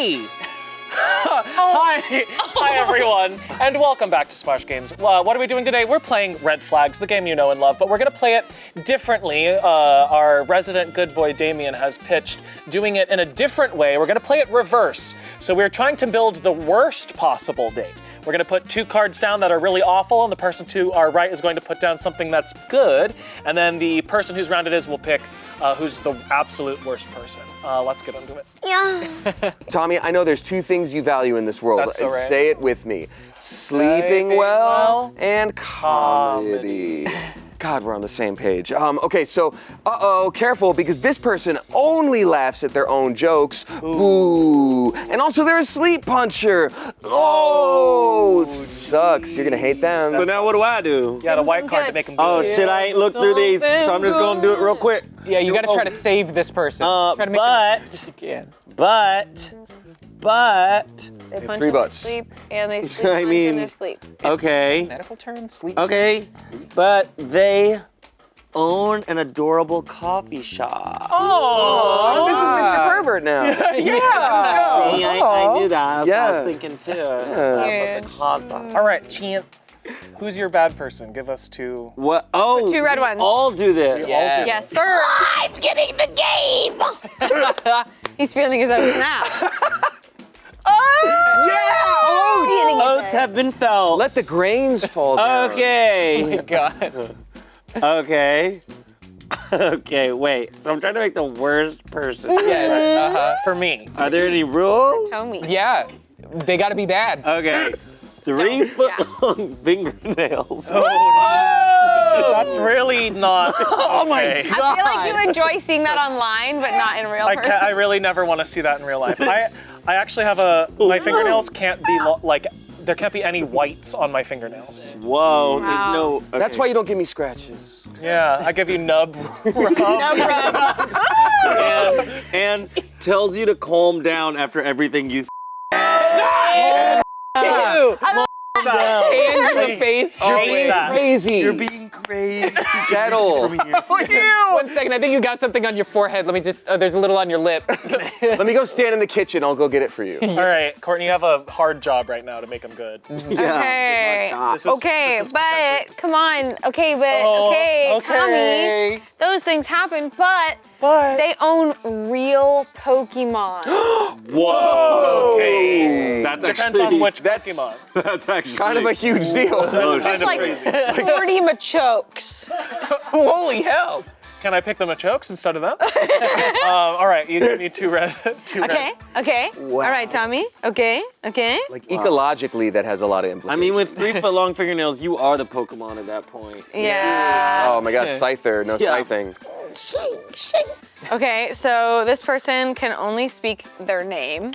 me! Hi everyone, and welcome back to Smosh Games. What are we doing today? We're playing Red Flags, the game you know and love, but we're gonna play it differently. Our resident good boy Damien has pitched doing it in a different way. We're gonna play it reverse. So we're trying to build the worst possible date. We're gonna put 2 cards down that are really awful, and the person to our right is going to put down something that's good, and then the person whose round it is will pick who's the absolute worst person. Let's get into it. Yeah. Tommy, I know there's 2 things you value in this world. That's all right. Say it with me. Sleeping well and comedy. God, we're on the same page. Okay, so, careful, because this person only laughs at their own jokes. Ooh. And also they're a sleep puncher. Oh, sucks. You're gonna hate them. So now what do I do? You got a white card to make them do Oh it. shit, I ain't looked through these, so I'm just gonna do it real quick. Yeah, you gotta try to save this person. Try to make them as you can. But, They punch 3 in their butts. sleep, and they sleep I punch in mean- their sleep. okay, Medical term, sleep. okay, but they own an adorable coffee shop. Oh, this is Mr. Pervert now. See, I knew that, that's what I was thinking too. Huge. All right, Chance. Who's your bad person? Give us 2. What? Oh, 2 red we ones. all do this. Yeah. Yes, sir. I'm getting the game. He's feeling his own snap. Oats have been felt. Let the grains fall down. Okay. God. Okay. Okay, wait. So I'm trying to make the worst person. Yes. For me. Are there any rules? Tell me. Yeah. They gotta be bad. Okay. 3-foot-long fingernails. That's really not okay. I feel like you enjoy seeing that online, but not in real person. I really never want to see that in real life. I actually have my fingernails can't be there can't be any whites on my fingernails. Whoa, Wow. there's no. Okay. That's why you don't give me scratches. Yeah, I give you nub rub. No rubs. and tells you to calm down after everything you say. Hands in the face. Always. Crazy. You're being crazy. Settle. 1 second, I think you got something on your forehead. Let me just, there's a little on your lip. Let me go stand in the kitchen. I'll go get it for you. All right, Courtney, you have a hard job right now to make them good. Okay. This is But potentially- come on. Okay, Tommy. Those things happen, but they own real Pokemon. Whoa. Okay. That's Depends actually. on which Pokemon. That's actually Kind of a huge deal. Oh, There's like 40 Machokes. Holy hell. Can I pick the Machokes instead of them? All right, you need 2 red. 2 red. Okay. All right, Tommy. Okay. Like ecologically, that has a lot of I implications. mean, with 3-foot-long fingernails, you are the Pokemon at that point. Yeah. Oh my God, Scyther, no Yeah. scything. Okay, so this person can only speak their name.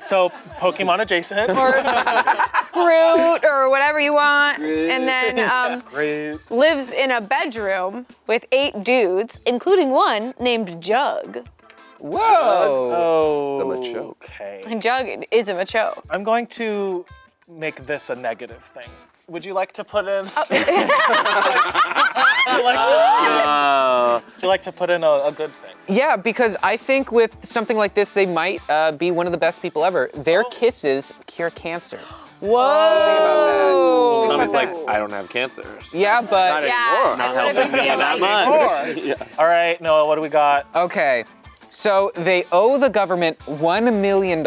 So Pokemon adjacent. Or Groot or whatever you want. And then lives in a bedroom with 8 dudes, including one named Jug. Whoa. Oh. The Machoke. Okay. And Jug is a Machoke. I'm going to make this a negative thing. Would you like to put in? Would you like to put in a good thing? Yeah, because I think with something like this, they might be one of the best people ever. Their kisses cure cancer. Whoa. Tommy's like, I don't have cancer. Yeah, but Yeah, and what if you feel That like much. All right, Noah, what do we got? okay. So they owe the government $1 million,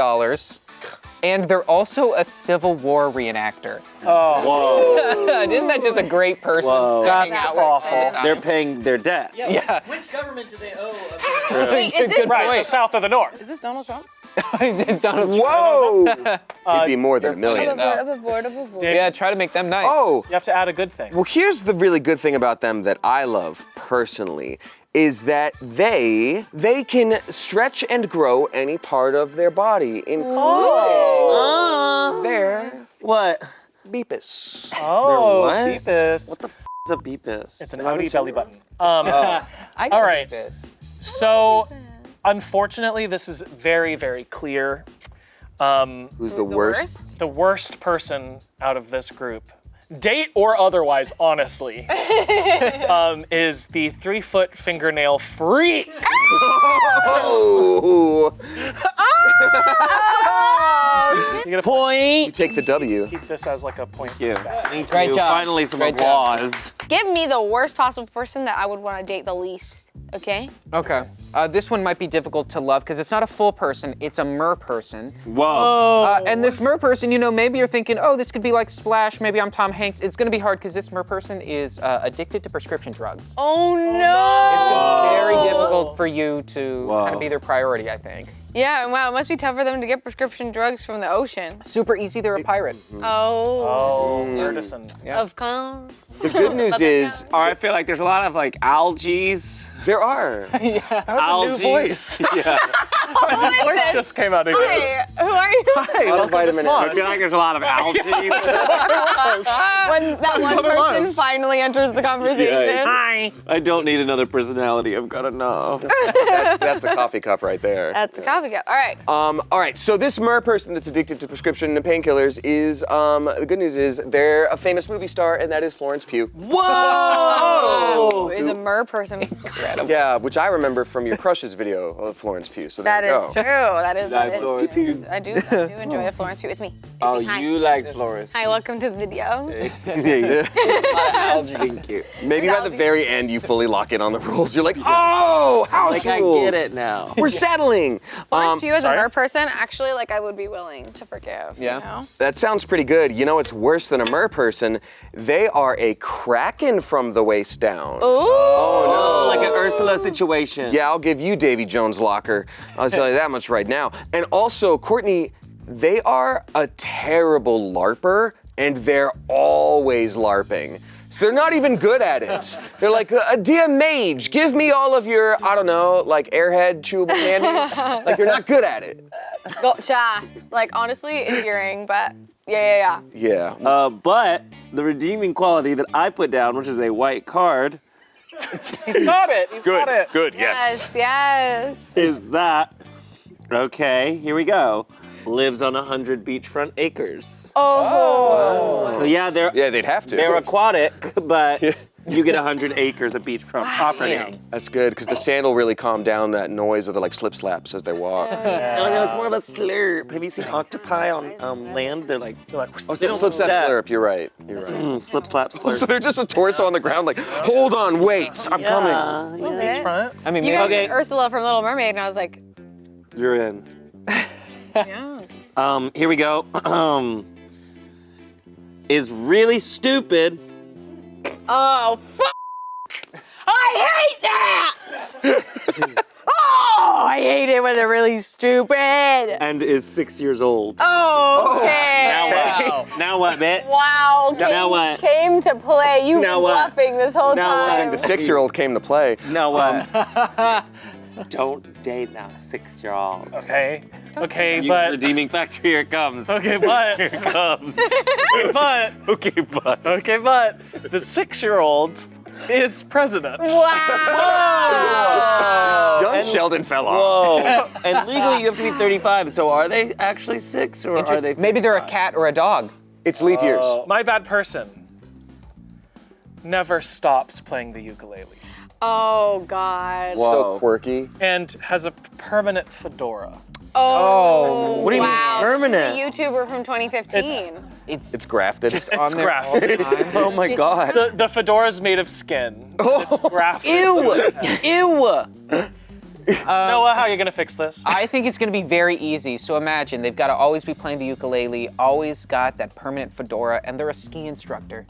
and they're also a Civil War reenactor. Whoa. Isn't that just a great person? Whoa. to hang That's out with awful. all the time? They're paying their debt. Yeah. Which government do they owe? Wait, is this, Good Right, the point. south or the north? is this Donald Trump? It's Donald Trump. Whoa! It'd be more than a million. Of a board. Yeah, try to make them nice. Oh, You have to add a good thing. well, here's the really good thing about them that I love personally, is that they can stretch and grow any part of their body, including their What? beepus. Oh, what? Beepus. What the f is a beepus? It's an outie belly button. I all got right. this. So, unfortunately, this is very, very clear. Who's the worst? The worst person out of this group, date or otherwise, honestly, is the 3-foot fingernail freak. Oh! get a Point. You take the W. Keep this as like a point. Yeah. stat. Thank Great you. job. Finally, some Great job. applause. Give me the worst possible person that I would want to date the least, okay? Okay. This one might be difficult to love because it's not a full person, it's a mer person. Whoa. And this mer person, you know, maybe you're thinking, oh, this could be like Splash, maybe I'm Tom Hanks. It's gonna be hard because this mer person is addicted to prescription drugs. Oh It's no! gonna be very difficult for you to Whoa. kind of be their priority, I think. Yeah, wow, it must be tough for them to get prescription drugs from the ocean. Super easy, they're a pirate. Oh, Artisan. Yeah. of course. The good news is I feel like there's a lot of like algaes. there are. That was a new Algaes. voice. Yeah. The voice just came out again. Hey, who are you? Hey, A lot welcome of to vitamin A. I Smosh. feel like there's a lot of algae. When that one what it person was. finally enters the conversation. Hi. I don't need another personality. I've got enough. That's the coffee cup right there. That's the coffee cup. All right. All right, so this mer person that's addicted to prescription painkillers is, the good news is they're a famous movie star, and that is Florence Pugh. Whoa! Is a mer person. Yeah, which I remember from your Crush's video of Florence Pugh, so there That you is go. true. That is. like Florence Pugh? I do enjoy Florence Pugh. It's me. It's Oh, me. Hi. you like Florence. Hi, welcome to the video. Thank you. Maybe by the Algae. very end you fully lock in on the rules. You're like, oh, house Like I rules. get it now. We're settling. Florence Pugh as a sorry? mer person, actually, like I would be willing to forgive. Yeah. You know? That sounds pretty good. You know what's worse than a mer person? They are a kraken from the waist down. Oh, like an Ursula situation. Yeah, I'll give you Davy Jones' locker. I'll tell you that much right now. And also, Courtney, they are a terrible LARPer, and they're always LARPing. So they're not even good at it. They're like, dear mage, give me all of your, I don't know, like airhead chewable candies. Like they're not good at it. Gotcha. Like honestly, endearing, but yeah. Yeah. But the redeeming quality that I put down, which is a white card, He's got it. He's got it. Good. Yes. is that, okay, here we go. Lives on 100 beachfront acres. Oh. So yeah, they're they'd have to. they're aquatic, but you get 100 acres of beachfront property. That's good, because the sand will really calm down that noise of the like slip slaps as they walk. No, it's more of a slurp. Have you seen octopi on land? They're like Oh, slip slap slurp. You're right. slip slap slurp. So they're just a torso on the ground, like, hold on, wait, I'm coming. Yeah. Beachfront. I mean, You maybe guys Okay. said Ursula from Little Mermaid, and I was like, You're in. yeah. Here we go. Is really stupid. Oh, fuck! I hate that! Oh, I hate it when they're really stupid. And is 6 years old. Oh, okay. Now what? Now what, bitch? Wow, Now what? came to play. You've Now been what? bluffing this whole Now what? time. The 6-year-old came to play. Now what? Don't date now, 6-year-old. Okay. Okay, You but redeeming factor, here it comes. okay, but Here it comes. but Okay, but. okay, but the 6-year-old is president. Wow. Young Sheldon fell off. Whoa. And legally you have to be 35, so are they actually 6 or are they maybe they're a 55? cat or a dog. It's leap years. My bad person never stops playing the ukulele Oh, God. So quirky. and has a permanent fedora. Oh, What do you mean wow. permanent? This is a YouTuber from 2015. It's grafted. On there all the time. Oh my god. The fedora is made of skin. It's grafted. Ew! Ew! Noah, how are you gonna fix this? I think it's gonna be very easy. So imagine they've got to always be playing the ukulele, always got that permanent fedora, and they're a ski instructor.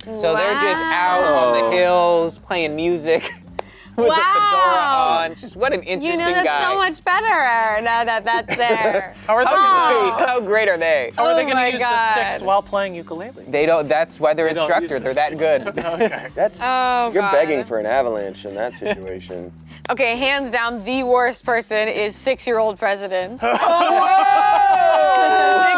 So they're just out on the hills playing music with the fedora on. Just what an interesting You know that's guy. so much better now that that's there. How are they gonna, How great are they? how are they Oh gonna my use the God. sticks while playing ukulele? They don't. That's why they're They don't use instructor. the They're that sticks. good. Okay. That's Oh, you're God. begging for an avalanche in that situation. Okay, hands down, the worst person is 6-year-old president. That's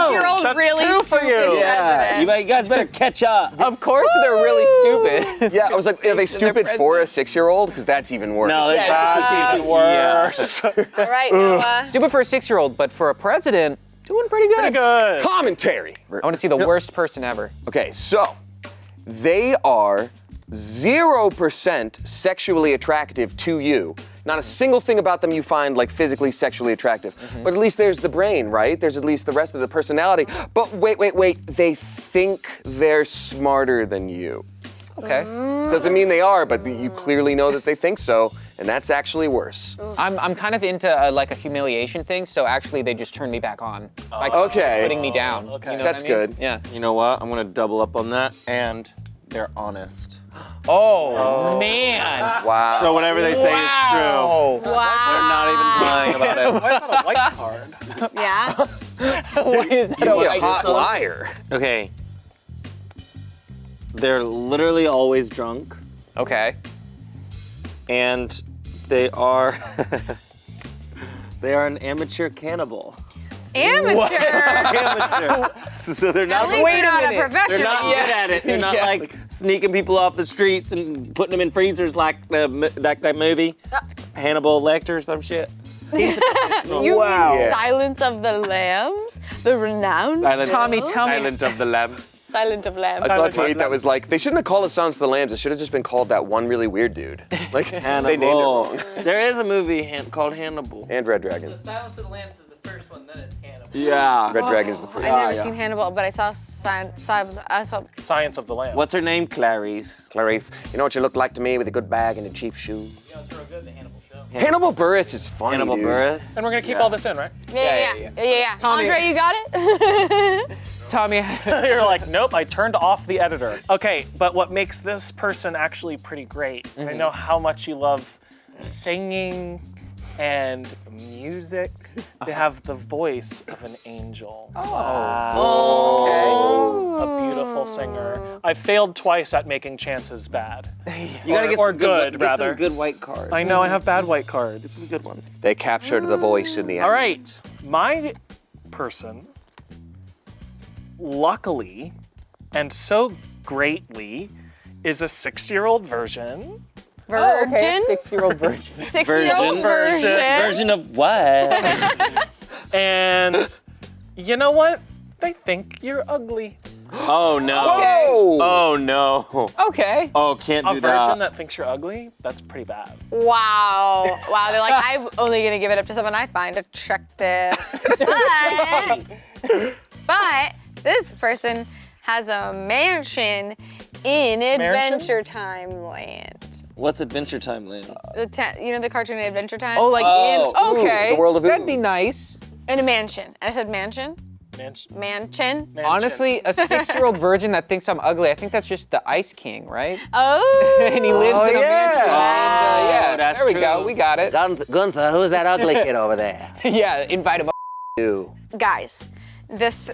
6-year-old really two for stupid you. Yeah, president. you guys better catch up. Of course they're really stupid. Yeah, I was like, are they stupid president. for a 6-year-old? Because that's even worse. No, That's even worse. All right, Noah. Stupid for a 6-year-old, but for a president, doing pretty good. Pretty good. Commentary. I want to see the worst person ever. Okay, so they are 0% sexually attractive to you. Not a single thing about them you find like physically sexually attractive. But at least there's the brain, right? There's at least the rest of the personality. But wait. They think they're smarter than you. Okay. Doesn't mean they are, but you clearly know that they think so, and that's actually worse. I'm kind of into like a humiliation thing, so actually they just turn me back on. Like Okay. putting me down. Okay. You know That's what I mean? good. Yeah. You know what? I'm gonna double up on that, and they're honest. Oh, man. Wow. So whatever they say is true. Wow. They're not even lying about it. Why is that a white card? Yeah. Why is that You're a white hot card? liar. Okay. They're literally always drunk, Okay. and they are they are an amateur cannibal. Amateur. Amateur. So they're not At least Wait they're a not minute. a professional. They're not good at it. They're not Yeah. like sneaking people off the streets and putting them in freezers like that movie, Hannibal Lecter or some shit. You Wow. mean Yeah. Silence of the Lambs? The renowned Tommy, tell me. Silent of the Lamb. Silent of Lambs. I saw a tweet that was like, they shouldn't have called it Silence of the Lambs. It should have just been called that one really weird dude. Like, they named it Hannibal. wrong. There is a movie called Hannibal. And Red Dragon. Silence of the Lambs is the first one, then it's Hannibal. Yeah. Red Dragon's the I've prequel. never yeah. seen Hannibal, but I saw Science of the Lambs. What's her name? Clarice. Clarice, you know what you look like to me with a good bag and a cheap shoe? Yeah, it's real good, the Hannibal show. Hannibal Buress is funny, Hannibal dude. Buress. And we're gonna keep all this in, right? Yeah. Tommy- Andre, you got it? Tommy. You're like, nope, I turned off the editor. Okay, but what makes this person actually pretty great, I know how much you love singing and music. They have the voice of an angel. A beautiful singer. I failed twice at making chances bad. You gotta get or some good, get rather. some good white cards. I know I have bad white cards. Good one. They captured the voice in the end. All right, my person, luckily, and so greatly, is a 60-year-old version. Virgin? 6-year-old virgin. 60-year-old version. Version of what? And you know what? They think you're ugly. Oh no. Whoa! Oh no. Okay. Oh, can't A do virgin that. that thinks you're ugly? That's pretty bad. Wow. They're like, I'm only gonna give it up to someone I find attractive. But this person has a mansion in Adventure Time Land. What's Adventure Time Land? You know the cartoon Adventure Time? Oh, like Oh, in. Okay. the world of That'd Ooh. be nice. In a mansion. I said mansion? Mansion. Mansion. Honestly, a 6-year-old virgin that thinks I'm ugly, I think that's just the Ice King, right? Oh. And he lives in a yeah. mansion. And, yeah, that's there we go. true. We got it. Gunther, who's that ugly kid over there? Yeah, invite him. Guys, this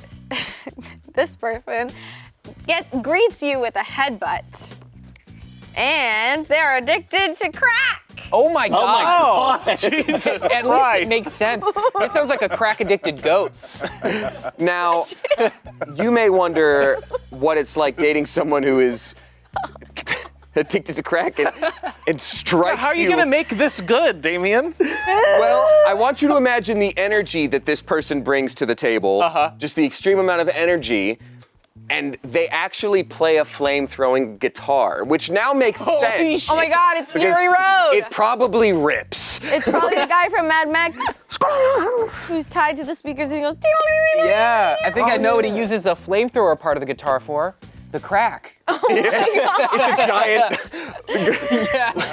person greets you with a headbutt. And they're addicted to crack. Oh my God. Oh, Jesus At least it Christ. makes sense. It sounds like a crack-addicted goat. Now, you may wonder what it's like dating someone who is addicted to crack and strikes How are you gonna make this good, Damien? Well, I want you to imagine the energy that this person brings to the table. Just the extreme amount of energy. And they actually play a flame-throwing guitar, which now makes sense. Oh my God, it's because Fury Road. It probably rips. It's probably the guy from Mad Max who's tied to the speakers and he goes, Yeah, I think I know what he uses the flamethrower part of the guitar for. The crack. It's a giant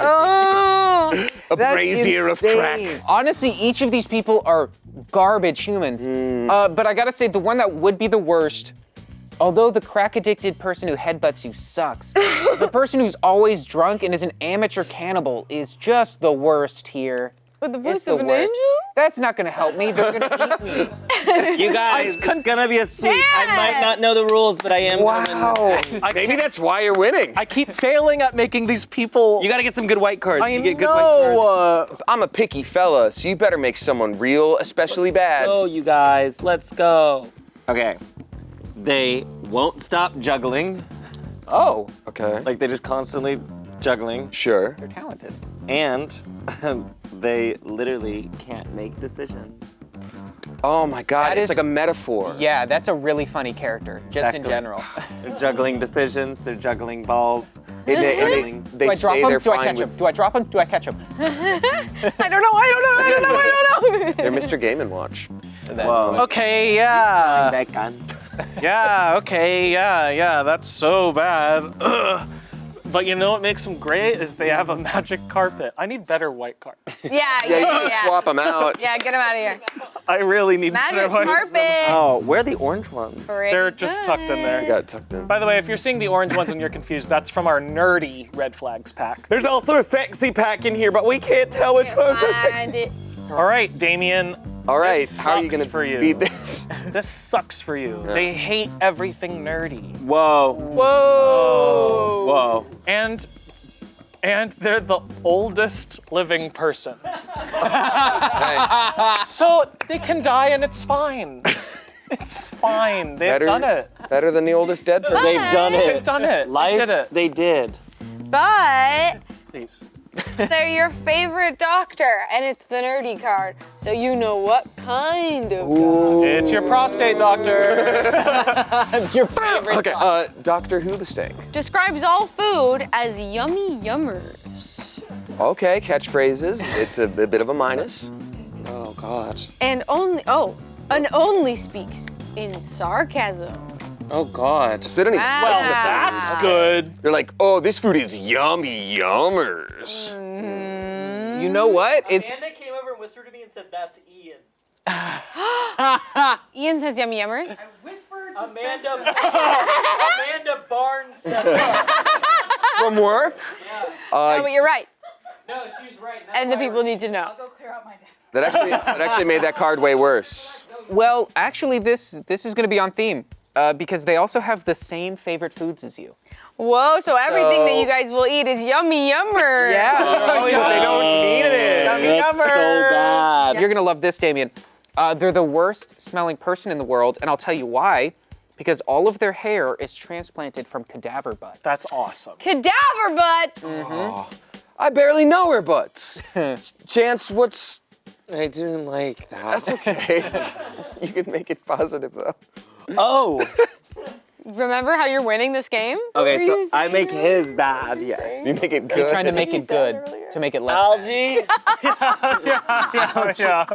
Oh. a brazier of crack. Honestly, each of these people are garbage humans. But I gotta say, the one that would be the worst, although the crack-addicted person who headbutts you sucks, the person who's always drunk and is an amateur cannibal is just the worst here. With the It's voice the of an worst. angel? That's not gonna help me. They're gonna eat me. You guys, it's gonna be a sweep. I Sad. might not know the rules, but I am Wow. Maybe that's why you're winning. I keep failing at making these people. You gotta get some good white cards. I You get good white cards. know. I'm a picky fella, so you better make someone real, especially bad. Go, you guys. Let's go. Okay. They won't stop juggling. Oh, Okay. Like they're just constantly juggling. Sure. they're talented. And they literally can't make decisions. Oh my God, That it's is- like a metaphor. Yeah, that's a really funny character, just in Exactly. general. They're juggling decisions. They're juggling balls. They Do I drop say him? they're Do I fine catch him? with. Do I drop him? Do I catch him? I don't know. They're Mr. Game & Watch. Whoa. Okay, yeah. That gun. Yeah, okay, yeah, that's so bad. Ugh. But you know what makes them great is they have a magic carpet. I need better white carpets. Yeah, you can swap them out. Yeah, get him out of here. I really need Magic better white carpet. Oh, where are the orange ones? They're just tucked in there. I got it tucked in. By the way, if you're seeing the orange ones and you're confused, that's from our nerdy red flags pack. There's also a sexy pack in here, but we can't tell which one's the sexy. Find it. All right, Damien. All right, This how are you sucks gonna for you. beat this? This sucks for you. They hate everything nerdy. Whoa. Whoa. Whoa. And they're the oldest living person. Hey, So they can die and it's fine. It's fine. They've done it. Better than the oldest dead person. They've done it. They've done it. Life, They did it. they did. But Please. they're your favorite doctor, and it's the nerdy card, so you know what kind of doctor. It's your prostate doctor. Your favorite. Okay, Dr. Hoobastank. Describes all food as yummy yummers. Okay, catchphrases. It's a bit of a minus. Oh, God. And only speaks in sarcasm. Oh, God. So they don't even. Wow. Well, that's good. They're like, oh, this food is yummy yummers. You know what? It's Amanda came over and whispered to me and said, "That's Ian." Ian says yummy yummers. Whispered to Amanda Barnes said that. from work. No, but you're right, No, she's right. and the people need to know. I'll go clear out my desk. That actually made that card way worse. Well, actually, this is going to be on theme because they also have the same favorite foods as you. Whoa, so everything that you guys will eat is yummy yummer. Yeah. They don't need it. That's so bad. You're gonna love this, Damien. They're the worst smelling person in the world, and I'll tell you why. Because all of their hair is transplanted from cadaver butts. That's awesome. Cadaver butts. I barely know her butts. Chance, what's? I didn't like that. That's okay. You can make it positive though. Oh. Remember how you're winning this game? Okay, so I make his bad, yeah. You make it good. You're trying to make it good, to make it less. Algae. Yeah.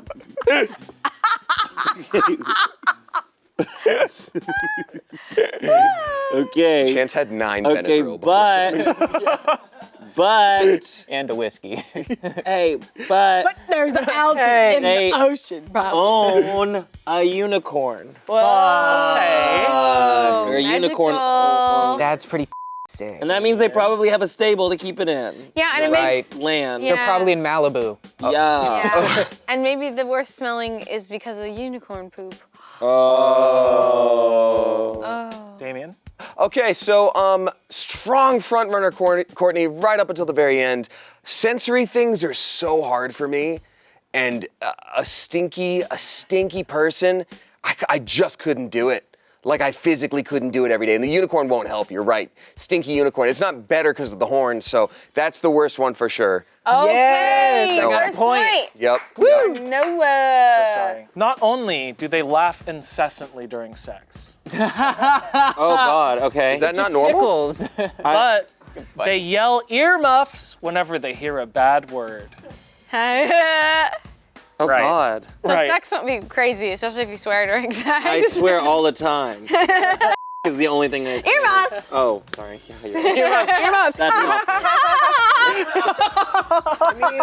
Okay. Chance had 9 Okay, Benadryl before. but, And a whiskey. hey, but There's the algae Hey, in hey. the ocean, probably. own a unicorn. Whoa. Or a unicorn. Magical. That's pretty sick. And that means they probably have a stable to keep it in. Yeah, and it makes. Land. Yeah. They're probably in Malibu. Yeah. Yeah. And maybe the worst smelling is because of the unicorn poop. Oh. Oh. Damien? Okay, so strong front runner Courtney right up until the very end. Sensory things are so hard for me, and a stinky person, I just couldn't do it. Like I physically couldn't do it every day. And the unicorn won't help, you're right. Stinky unicorn. It's not better because of the horn, so that's the worst one for sure. Okay. Yes, I got a first point. Yep. Woo, Yep. no. So sorry. Not only do they laugh incessantly during sex, Oh, God, okay. Is that not normal? Tickles. but they yell earmuffs whenever they hear a bad word. Oh, Right. God. So Right. sex won't be crazy, especially if you swear during sex. I swear all the time. Is the only thing I say. Earmuffs. Oh, sorry. Yeah, you're right. Earmuffs. That's awful. I mean,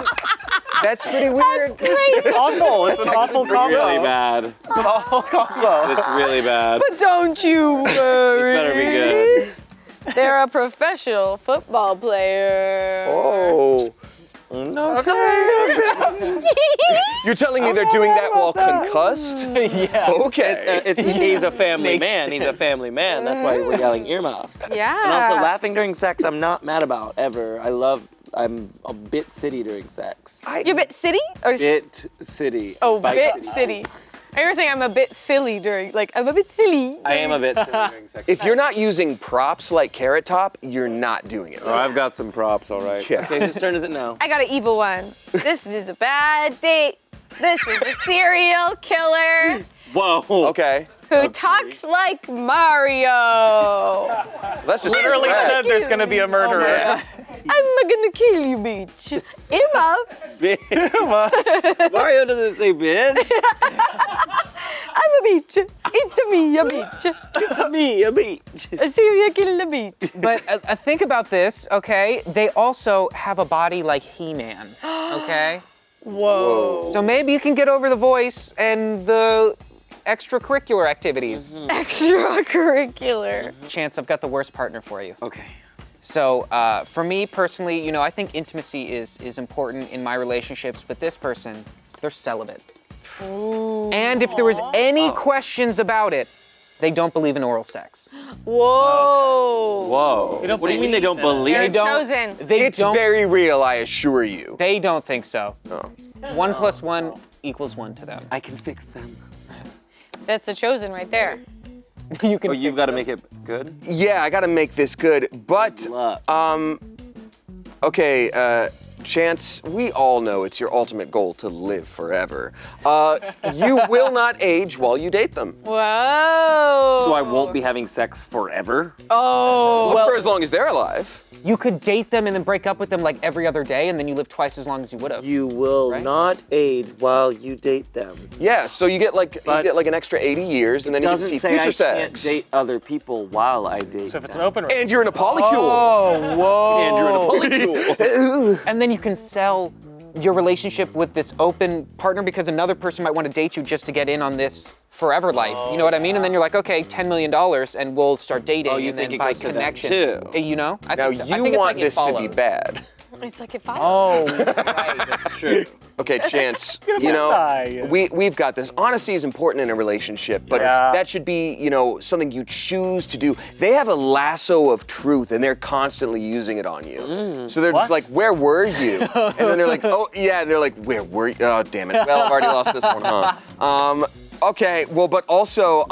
that's pretty weird. It's awful. It's an awful combo. Really bad. It's an awful combo. It's really bad. But don't you worry. This better be good. They're a professional football player. Oh. You're telling me they're doing that while concussed? Yeah. Okay. He's a family man. He's a family man. That's why we're yelling earmuffs. Yeah. And also, laughing during sex, I'm not mad about ever. I'm a bit city during sex. You're a bit city? Or Bit city. Oh, Bite bit city. I was saying I'm a bit silly during, like, I'm a bit silly. I am a bit silly during sex. If you're not using props like Carrot Top, you're not doing it. Oh, I've got some props, all right. Yeah. Okay, whose turn is it now? I got an evil one. This is a bad date. This is a serial killer. Whoa. Okay. who talks like Mario. That's just Literally Brad. said there's gonna be a murderer. I'm gonna kill you, bitch. Earmuffs. Mario doesn't say bitch. I'm a bitch. It's me, a bitch. It's me, a bitch. I see you kill the bitch. But think about this, okay? They also have a body like He-Man, okay? Whoa. So maybe you can get over the voice and the extracurricular activities. Extracurricular. Chance, I've got the worst partner for you. Okay. So for me personally, you know, I think intimacy is important in my relationships, but this person, they're celibate. And if there was any questions about it, they don't believe in oral sex. Whoa. Whoa. They don't What do you mean they don't believe? They're They don't- chosen. They It's don't. very real, I assure you. They don't think so. Oh. 1 + 1 = 1 to them. I can fix them. That's a chosen right there. You can. Oh, you've got to make it good? Yeah, I gotta make this good, but Luck. okay, Chance, we all know it's your ultimate goal to live forever. You will not age while you date them. Whoa. So I won't be having sex forever? Oh. Well, for as long as they're alive. You could date them and then break up with them like every other day, and then you live twice as long as you would have. You will Right? not age while you date them. Yeah, so you get like But an extra 80 years, and then you get to see Doesn't say future I sex. can't date other people while I date So if it's an them. open And you're in a polycule. Oh, whoa. And you're in a polycule. And then you can sell your relationship with this open partner because another person might want to date you just to get in on this forever life. You know what I mean? And then you're like, okay, $10 million, and we'll start dating. Oh, you and think then it by goes to them connection, too? You know? I Now think so. I you think it's want like it this to be follows. bad. It's like if I. Oh, right, that's true. Okay, Chance, you know, die. we've got this. Honesty is important in a relationship, but Yeah. that should be, you know, something you choose to do. They have a lasso of truth, and they're constantly using it on you. So they're just like, where were you? And then they're like, oh, yeah, and they're like, where were you? Oh, damn it. Well, I've already lost this one, huh? Okay, well, but also,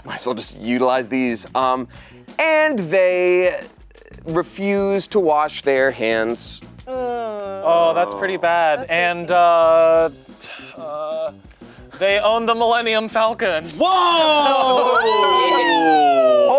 might as well just utilize these. And they refuse to wash their hands. Oh, that's pretty bad. And they own the Millennium Falcon. Whoa!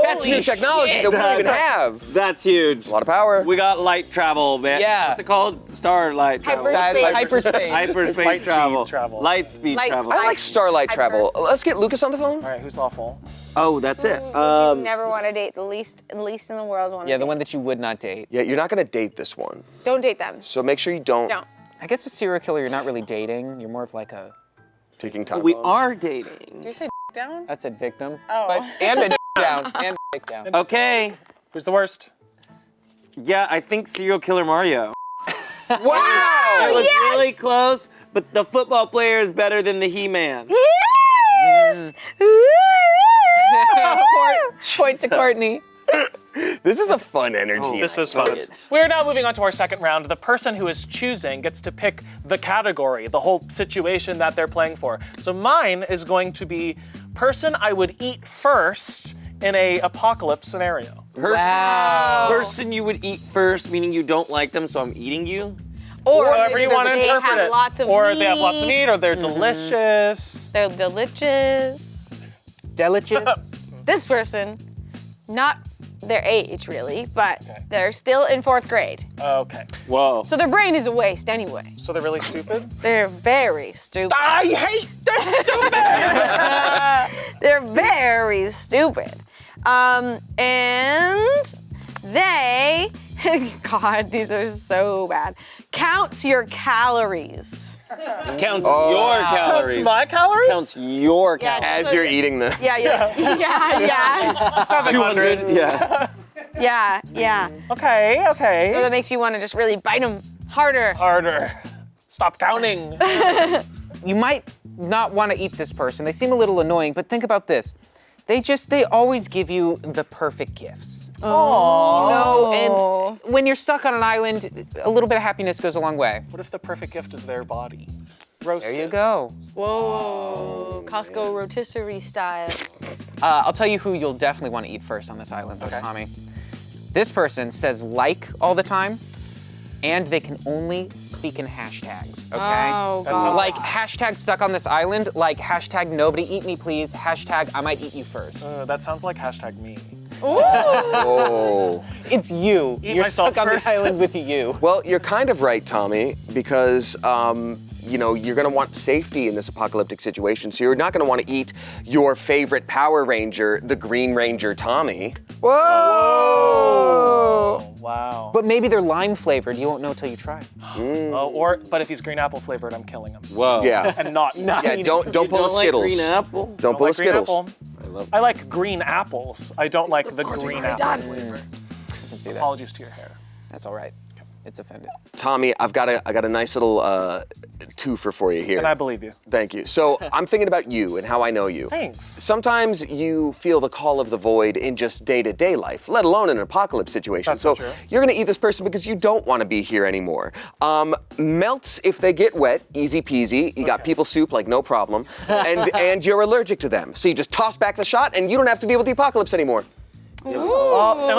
That's new technology that we don't even have. That's huge. A lot of power. We got light travel, man. Yeah. What's it called? Starlight travel. Hyperspace. Hyperspace Light speed travel. travel. Light speed Light travel. I like starlight travel. Let's get Lucas on the phone. All right, who's awful? Oh, that's it. You never want to date the least in the world. Want Yeah, the one that you would not date. Yeah, you're not gonna date this one. Don't date them. So make sure you don't. Don't. I guess a serial killer, you're not really dating. You're more of like a, Taking time. We bomb. are dating. Did you say down? that's a victim. Oh. But, and a down, and a dick down. Okay. Who's the worst? Yeah, I think serial killer Mario. It Wow! was really close, but the football player is better than the He-Man. Yes! Point to Courtney. This is a fun energy. This is fun. We're now moving on to our second round. The person who is choosing gets to pick the category, the whole situation that they're playing for. So mine is going to be person I would eat first in a apocalypse scenario. Person you would eat first, meaning you don't like them, so I'm eating you? Or However you want to they interpret have it. lots of or they have lots of meat. meat, or they're delicious. They're delicious. Delicious. This person, not their age really, but they're still in 4th grade. Okay. Whoa. So their brain is a waste anyway. So they're really stupid? They're very stupid. I hate that stupid! They're very stupid. And they, God, these are so bad. Counts your calories. Counts your calories. That's my calories? Counts your Yeah, calories. As you're eating them. Yeah. 200. Yeah. Yeah. Okay, okay. So that makes you want to just really bite them harder. Harder. Stop counting. You might not want to eat this person. They seem a little annoying, but think about this. They always give you the perfect gifts. Oh. And when you're stuck on an island, a little bit of happiness goes a long way. What if the perfect gift is their body? Roasted. There you go. Whoa. Costco rotisserie style. I'll tell you who you'll definitely want to eat first on this island, though, Tommy. This person says like all the time, and they can only speak in hashtags, okay? Oh, That sounds God. Like hashtag stuck on this island, like hashtag nobody eat me please, hashtag I might eat you first. That sounds like hashtag me. Ooh. Oh. It's you. Eat You're myself stuck on first. the island with you. Well, you're kind of right, Tommy, because you're gonna want safety in this apocalyptic situation, so you're not gonna want to eat your favorite Power Ranger, the Green Ranger Tommy. Whoa. Oh, wow. But maybe they're lime flavored. You won't know till you try. But if he's green apple flavored, I'm killing him. Whoa. Yeah. And not Yeah, don't You pull a don't like Skittles. green apple? Don't pull a like green Skittles. apple. I like green apples. I don't like the green apple flavor. You can see that. Apologies to your hair. That's all right. It's offended. Tommy, I got a nice little twofer for you here. And I believe you. Thank you. So I'm thinking about you and how I know you. Thanks. Sometimes you feel the call of the void in just day-to-day life, let alone in an apocalypse situation. That's so true. you're gonna eat this person because you don't want to be here anymore. Melts if they get wet, easy peasy. You got people soup like no problem, and you're allergic to them. So you just toss back the shot, and you don't have to deal with the apocalypse anymore. Am I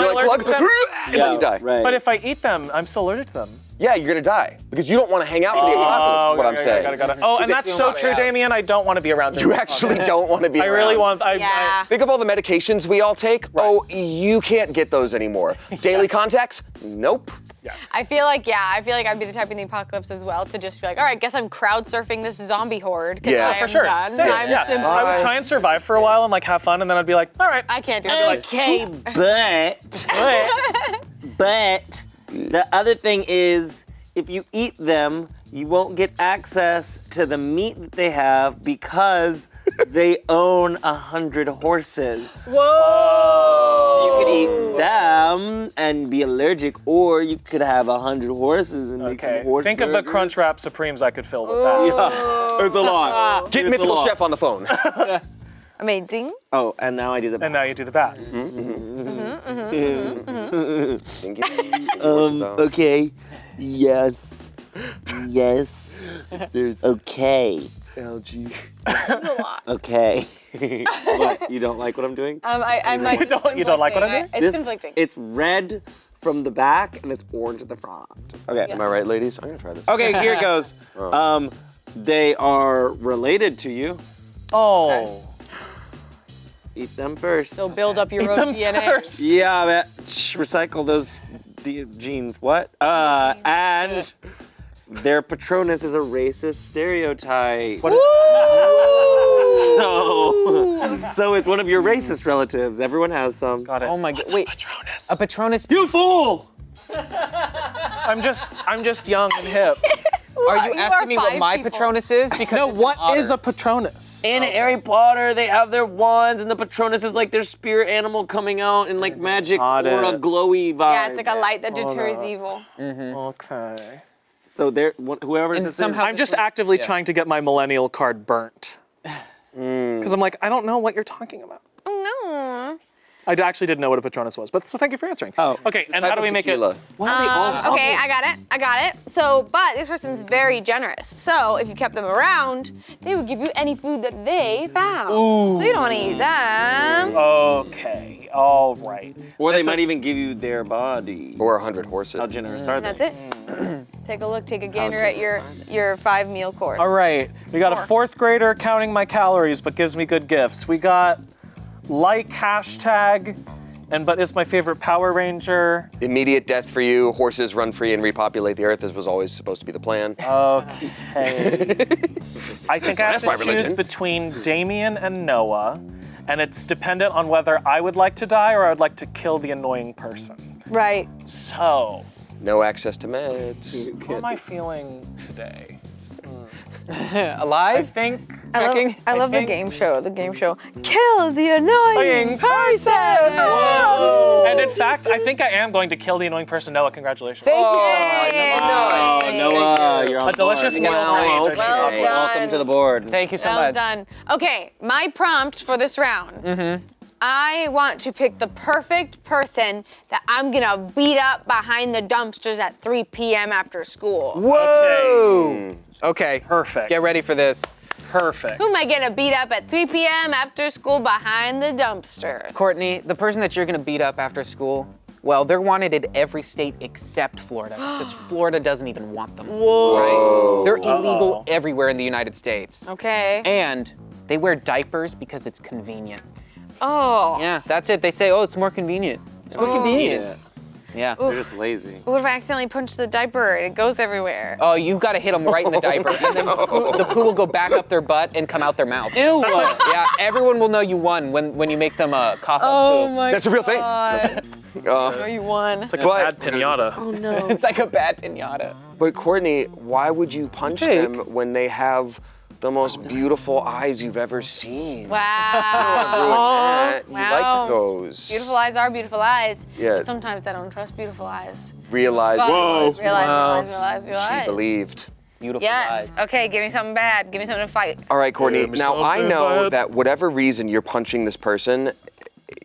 You're like, allergic to them? and then you die. Right. But if I eat them, I'm still allergic to them. Yeah, you're gonna die because you don't want to hang out for the apocalypse. Is what I'm saying. Got it. Oh, and Because that's it's so too true, hot. Damien. I don't want to be around them. You actually don't want to be I around. really want. Yeah. Think of all the medications we all take. Oh, you can't get those anymore. Daily contacts? Nope. I feel like I'd be the type in the apocalypse as well to just be like, all right, guess I'm crowd surfing this zombie horde. 'Cause Yeah. I am For sure. done. Same. I'm Yeah. simple. I would try and survive for a while and like have fun, and then I'd be like, all right. I can't do it. Okay, but the other thing is, if you eat them, you won't get access to the meat that they have because they own 100 horses. Whoa. You could eat them and be allergic, or you could have 100 horses and make some Okay. horse Think of the burgers. Crunchwrap Supremes I could fill with that. Yeah, it's a lot. Get It's a Mythical lot. Chef on the phone. Amazing. Oh, and now I do the. And now you do the bat. Okay. Yes. Yes. There's. Okay. LG. This is a lot. Okay. What? You don't like what I'm doing? I'm like, You don't like what I'm doing? It's conflicting. It's red from the back and it's orange at the front. Okay. Am I right, ladies? I'm gonna try this. Okay, here it goes. They are related to you. Oh. Eat them first. So build up your own Them DNA. first. Yeah, recycle those genes. What? And their Patronus is a racist stereotype. What is So it's one of your racist relatives. Everyone has some. Got it. Oh my god. Wait. Patronus. A Patronus. You fool! I'm just young and hip. Are you You asking are me what 5 my people. Patronus is? Because No, it's what an is a otter. Patronus? In Harry Potter, they have their wands, and the Patronus is like their spirit animal coming out in like magic Got aura, it. glowy vibes. Yeah, it's like a light that deters evil. Okay. So they're whoever's And this somehow- is. I'm just actively trying to get my millennial card burnt. Because I'm like, I don't know what you're talking about. Oh no. I actually didn't know what a Patronus was, but so thank you for answering. Oh. Okay, and how do we make it? Why are they all Okay, I got it. So, but this person's very generous. So, if you kept them around, they would give you any food that they found. So you don't want to eat them. Okay, all right. Or they This might is- even give you their body. Or 100 horses. How generous are they? That's it. Take a look, take a gander at your 5-meal course. All right, we got a 4th grader counting my calories but gives me good gifts. We got like hashtag, but is my favorite Power Ranger. Immediate death for you. Horses run free and repopulate the earth. This was always supposed to be the plan. Okay. I think I have That's my to choose religion. between Damien and Noah, and it's dependent on whether I would like to die or I would like to kill the annoying person. Right. So, No access to meds. how am I feeling today? Alive? I think. I love the think- game show. The game show. Kill the annoying person. And in fact, I think I am going to kill the annoying person. Noah, congratulations. Yay. Oh, Noah, you're on A delicious board. meal for each. Well Okay, done. welcome to the board. Thank you so Well much. done. Okay, my prompt for this round. I want to pick the perfect person that I'm gonna beat up behind the dumpsters at 3 p.m. after school. Whoa! Okay. Perfect. Get ready for this. Perfect. Who am I gonna beat up at 3 p.m. after school behind the dumpsters? Courtney, the person that you're gonna beat up after school Well, they're wanted in every state except Florida, because Florida doesn't even want them. Whoa. Right? They're illegal everywhere in the United States. Okay. And they wear diapers because it's convenient. Oh. Yeah, that's it. They say, oh, it's more convenient. It's more convenient. Yeah. They're just lazy. What if I accidentally punch the diaper and it goes everywhere? Oh, you gotta hit them right in the diaper, and then the poo will go back up their butt and come out their mouth. Ew. Yeah, everyone will know you won when you make them cough up Oh poo. my That's a real thing. God. Oh, you won. It's like a bad pinata. Oh no. It's like a bad pinata. But Courtney, why would you punch them when they have the most beautiful eyes you've ever seen? Wow. You like those. Beautiful eyes are beautiful eyes. Yeah. But sometimes I don't trust beautiful eyes. Realize. But Whoa. realize. She believed. Beautiful Yes. eyes. Okay, give me something bad. Give me something to fight. All right, Courtney. Give me Now I something know bad. that whatever reason you're punching this person,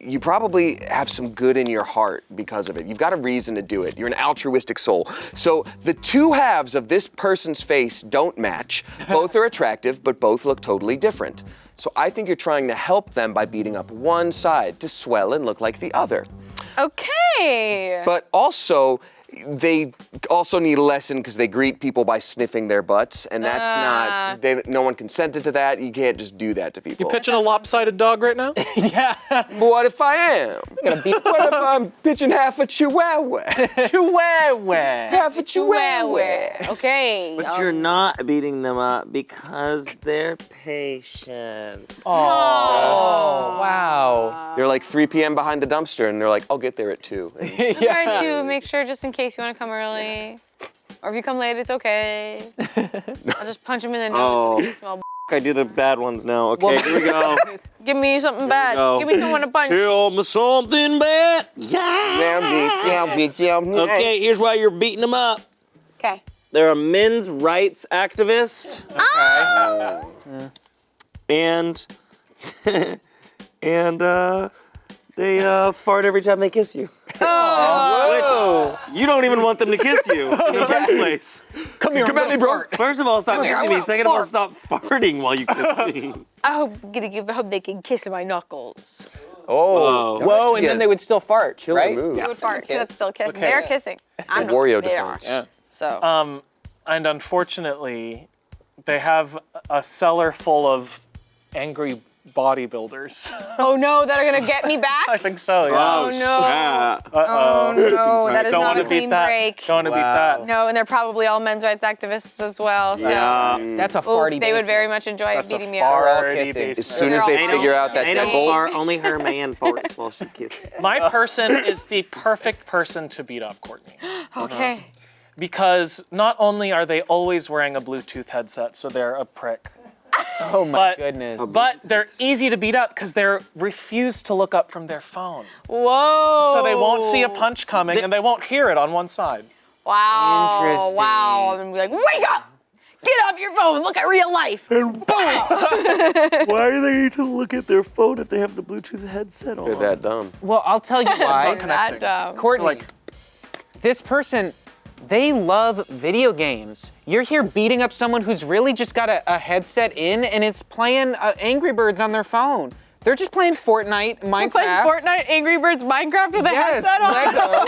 you probably have some good in your heart because of it. You've got a reason to do it. You're an altruistic soul. So the two halves of this person's face don't match. Both are attractive, but both look totally different. So I think you're trying to help them by beating up one side to swell and look like the other. Okay. But also, they also need a lesson because they greet people by sniffing their butts, and that's no one consented to that. You can't just do that to people. You pitching a lopsided dog right now? Yeah. What if I am? What if I'm pitching half a chihuahua? Chihuahua. Half a chihuahua. Okay. But you're not beating them up because they're patient. Oh, wow. They're like 3 p.m. behind the dumpster, and they're like, I'll get there at 2. And I'm trying to make sure just in case you want to come early. Or if you come late, it's okay. I'll just punch him in the nose and smell. I do the bad ones now. Okay, here we go. Give me something bad. go. Give me someone to punch. Tell me something bad. Yeah. Okay, here's why you're beating them up. Okay. They're a men's rights activist. And they fart every time they kiss you. Oh. Which you don't even want them to kiss you in the first place. Come here, Come at me, bro. First of all, stop kissing me. Second of all, stop farting while you kiss me. I hope they can kiss my knuckles. Oh, Whoa, and then they would still fart, Killer right? move. They would fart. That's still kissing. Okay. They're kissing. I'm not. Wario They are. defense. Yeah. So. And unfortunately, they have a cellar full of angry bodybuilders. Oh no, that are gonna get me back? I think so, yeah. Oh no. Yeah. Oh no, that is Don't not want a to beat clean that. break. Don't want to beat that. No, and they're probably all men's rights activists as well. So That's a oof, farty they would basement. very much enjoy That's beating a me up. farty kissing. basement. As soon as They're they all figure out that They don't deadbolt, fart, only her man farts while she kisses. My person is the perfect person to beat up Courtney. Okay. Because not only are they always wearing a Bluetooth headset, so they're a prick, Oh my But- goodness. but they're easy to beat up because they refuse to look up from their phone. Whoa. So they won't see a punch coming and they won't hear it on one side. Wow. Interesting. Wow. And be like, wake up! Get off your phone. Look at real life. Why do they need to look at their phone if they have the Bluetooth headset on? they're that dumb. Well, I'll tell you why. That dumb. Courtney, Like- this person, they love video games. You're here beating up someone who's really just got a headset in and is playing Angry Birds on their phone. They're just playing Fortnite, Minecraft. You're playing Fortnite, Angry Birds, Minecraft with a headset on? Lego.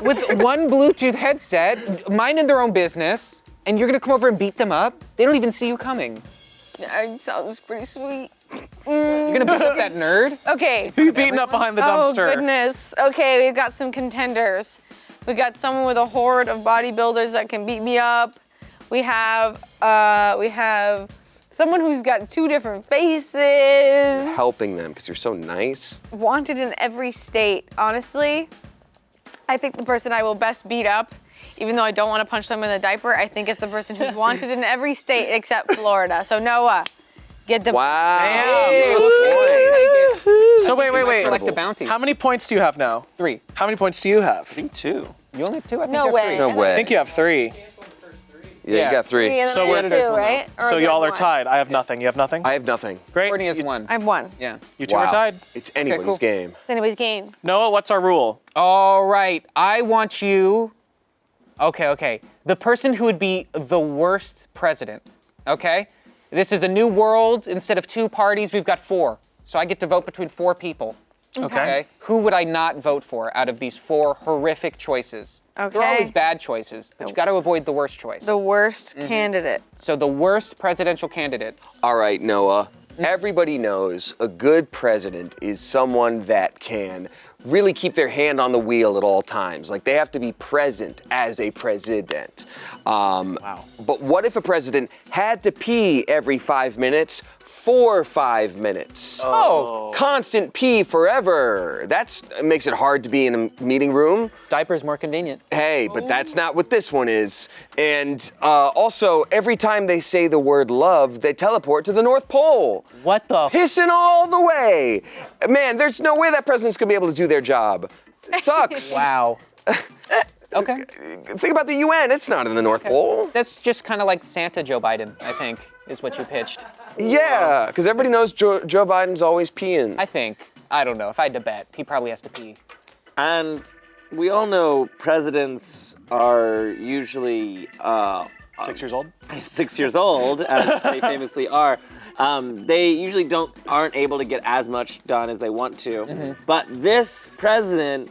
With one Bluetooth headset, minding their own business, and you're gonna come over and beat them up? They don't even see you coming. That sounds pretty sweet. You're gonna beat up that nerd? Okay. Who you beating up behind the Oh, dumpster? goodness. Okay, we've got some contenders. We got someone with a horde of bodybuilders that can beat me up. We have someone who's got 2 different faces. Helping them because you're so nice. Wanted in every state. Honestly, I think the person I will best beat up, even though I don't want to punch them in the diaper, I think it's the person who's wanted in every state except Florida. So Noah, get the Wow. Damn. Good point. So wait. Collect a bounty. How many points do you have now? 3. How many points do you have? I think 2. You only have 2? I think No you have way. 3. No way. I think you have 3. Yeah, you got 3. And then So I have we're- 2, right? Or So do I y'all have are 1? tied. I have nothing. You have nothing? I have nothing. Great. Courtney has You- 1. I have 1. Yeah. You two are tied. It's anybody's cool. game. It's anybody's game. Noah, what's our rule? All right, I want you. Okay. The person who would be the worst president. Okay? This is a new world. Instead of 2 parties, we've got 4. So I get to vote between 4 people. Okay. Who would I not vote for out of these 4 horrific choices? Okay. They're always bad choices, but you got to avoid the worst choice. The worst candidate. So the worst presidential candidate. All right, Noah. Everybody knows a good president is someone that can really keep their hand on the wheel at all times. Like, they have to be present as a president. Wow. But what if a president had to pee every 5 minutes for 5 minutes? Oh. Constant pee forever. That makes it hard to be in a meeting room. Diaper's more convenient. Hey, but that's not what this one is. And also, every time they say the word love, they teleport to the North Pole. What the? Pissing all the way. Man, there's no way that president's gonna be able to do their job. It sucks. Wow. Okay. Think about the UN, it's not in the North Pole. That's just kind of like Santa Joe Biden, I think, is what you pitched. Yeah, because everybody knows Joe Biden's always peeing. I think. I don't know. If I had to bet, he probably has to pee. And we all know presidents are usually 6 years old? 6 years old, as they famously are. They usually aren't able to get as much done as they want to. But this president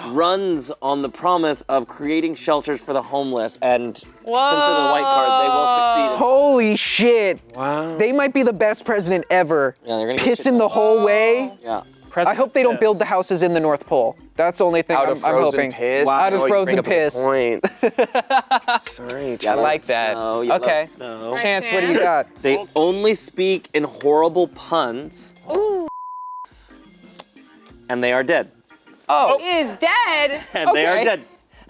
runs on the promise of creating shelters for the homeless, and since they're the white card, they will succeed. Holy shit. Wow. They might be the best president ever. Yeah, they're gonna get shit Pissing the whole way. Yeah. I hope they don't build the houses in the North Pole. That's the only thing Out I'm of frozen hoping. piss. Out of Oh, you frozen bring up a piss. point. Sorry, I Chance. like that. No, you Okay. love snow. Chance, what do you got? They only speak in horrible puns. Ooh. And they are dead. Oh, Is dead. And they are Okay. dead.